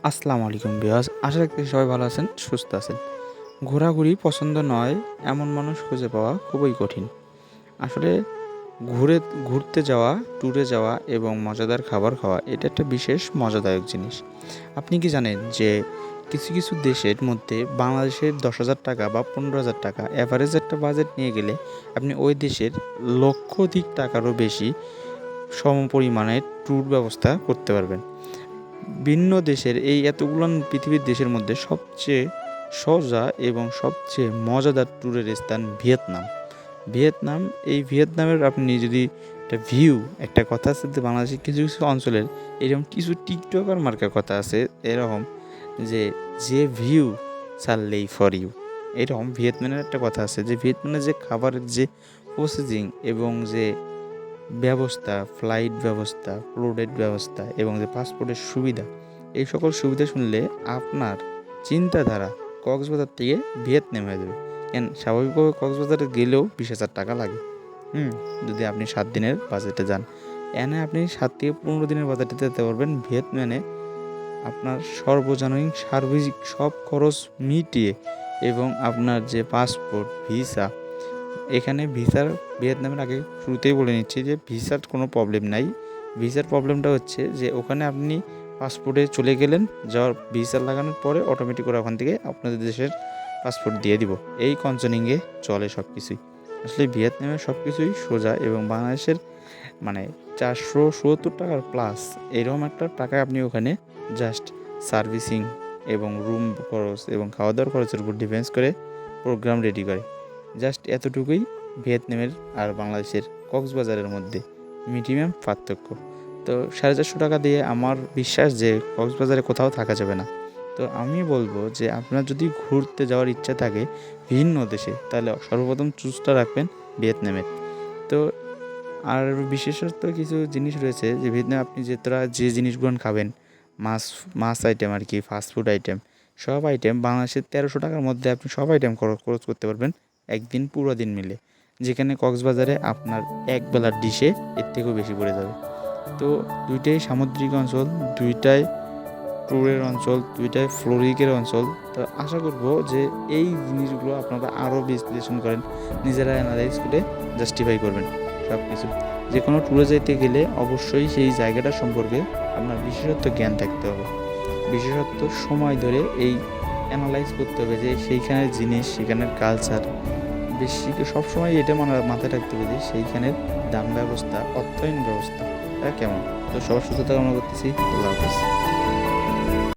আসসালামু আলাইকুম ভিউয়ার্স, আশা রাখছি সবাই ভালো আছেন, সুস্থ আছেন। ঘোরাঘুরি পছন্দ নয় এমন মানুষ খুঁজে পাওয়া খুবই কঠিন। আসলে ঘুরতে যাওয়া, ট্যুরে যাওয়া এবং মজাদার খাবার খাওয়া এটা একটা বিশেষ মজাদায়ক জিনিস। আপনি কি জানেন যে কিছু কিছু দেশের মধ্যে বাংলাদেশের 10,000 টাকা বা 15,000 টাকা অ্যাভারেজ একটা বাজেট নিয়ে গেলে আপনি ওই দেশের লক্ষাধিক টাকারও বেশি সমপরিমাণের ট্যুর ব্যবস্থা করতে পারবেন। ভিন্ন দেশের এই এতগুলান পৃথিবীর দেশের মধ্যে সবচেয়ে সোজা এবং সবচেয়ে মজাদার ট্যুরের স্থান ভিয়েতনাম। ভিয়েতনাম, এই ভিয়েতনামের আপনি যদি একটা কথা আছে যে বাংলাদেশের কিছু কিছু অঞ্চলের এরকম কিছু টিকটকার মার্কা কথা আছে এরকম যে ভিউ ছাড়লেই ফর ইউ, এরকম ভিয়েতনামের একটা কথা আছে যে ভিয়েতনামের যে খাবারের যে প্রসেসিং এবং যে ব্যবস্থা, ফ্লাইট ব্যবস্থা, ফ্লাইট ব্যবস্থা এবং যে পাসপোর্টের সুবিধা, এই সকল সুবিধা শুনলে আপনার চিন্তাধারা কক্সবাজার থেকে ভিয়েতনাম হয়ে যাবে। স্বাভাবিকভাবে কক্সবাজারে গেলেও 20,000 টাকা লাগে। যদি আপনি 7 দিনের বাজেটে যান, আপনি 7 থেকে 15 দিনের বাজেটে যেতে পারবেন ভিয়েতনামে। আপনার সর্বজনীন সার্বিক সব খরচ মিটিয়ে এবং আপনার যে পাসপোর্ট, ভিসা, এখানে ভিয়েতনামের আগে শুরুতেই বলে নিচ্ছি যে ভিসার কোনো প্রবলেম নাই। ভিসার প্রবলেমটা হচ্ছে যে ওখানে আপনি পাসপোর্টে চলে গেলেন, যাওয়ার ভিসা লাগানোর পরে অটোমেটিক করে ওখান থেকে আপনাদের দেশের পাসপোর্ট দিয়ে দিব। এই কনসার্নিংয়ে চলে সব কিছুই। আসলে ভিয়েতনামের সব কিছুই সোজা এবং বাংলাদেশের 470 টাকার প্লাস এরকম একটা টাকায় আপনি ওখানে জাস্ট সার্ভিসিং এবং রুম খরচ এবং খাওয়া দাওয়ার খরচের উপর ডিফেন্স করে প্রোগ্রাম রেডি করে। জাস্ট এতটুকুই ভিয়েতনামের আর বাংলাদেশের কক্সবাজারের মধ্যে মিনিমাম পার্থক্য। তো 450 টাকা দিয়ে আমার বিশ্বাস যে কক্সবাজারে কোথাও থাকা যাবে না। তো আমি বলবো যে আপনার যদি ঘুরতে যাওয়ার ইচ্ছা থাকে ভিন্ন দেশে, তাহলে সর্বপ্রথম চুজটা রাখবেন ভিয়েতনামের। তো আর বিশেষত কিছু জিনিস রয়েছে যে ভিয়েতনামে আপনি যে জিনিসগুলো খাবেন, মাছ মাছ আইটেম আর কি, ফাস্টফুড আইটেম, সব আইটেম বাংলাদেশের 1300 টাকার মধ্যে আপনি সব আইটেম খরচ করতে পারবেন একদিন পুরো দিন মিলে, যেখানে কক্সবাজারে আপনার এক বেলার ডিশে এর থেকেও বেশি পড়ে যাবে। তো দুইটাই সামুদ্রিক অঞ্চল, দুইটাই ট্যুরের অঞ্চল, দুইটাই ফ্লোরিকের অঞ্চল। তো আশা করব যে এই জিনিসগুলো আপনারা আরও বিশ্লেষণ করেন, নিজেরা অ্যানালাইজ করে জাস্টিফাই করবেন সব কিছু। যে কোনো ট্যুরে যেতে গেলে অবশ্যই সেই জায়গাটা সম্পর্কে আপনার বিশেষত্ব জ্ঞান থাকতে হবে, বিশেষত্ব সময় ধরে এই অ্যানালাইজ করতে হবে যে সেইখানের জিনিস, সেখানের কালচার বেশি সবসময় এটা মাথায় রাখতে হবে যে সেইখানের দাম ব্যবস্থা, অর্থায়ন ব্যবস্থা কেমন। তো সবার সুস্থতা কামনা করতেছি। আল্লাহ হাফেজ।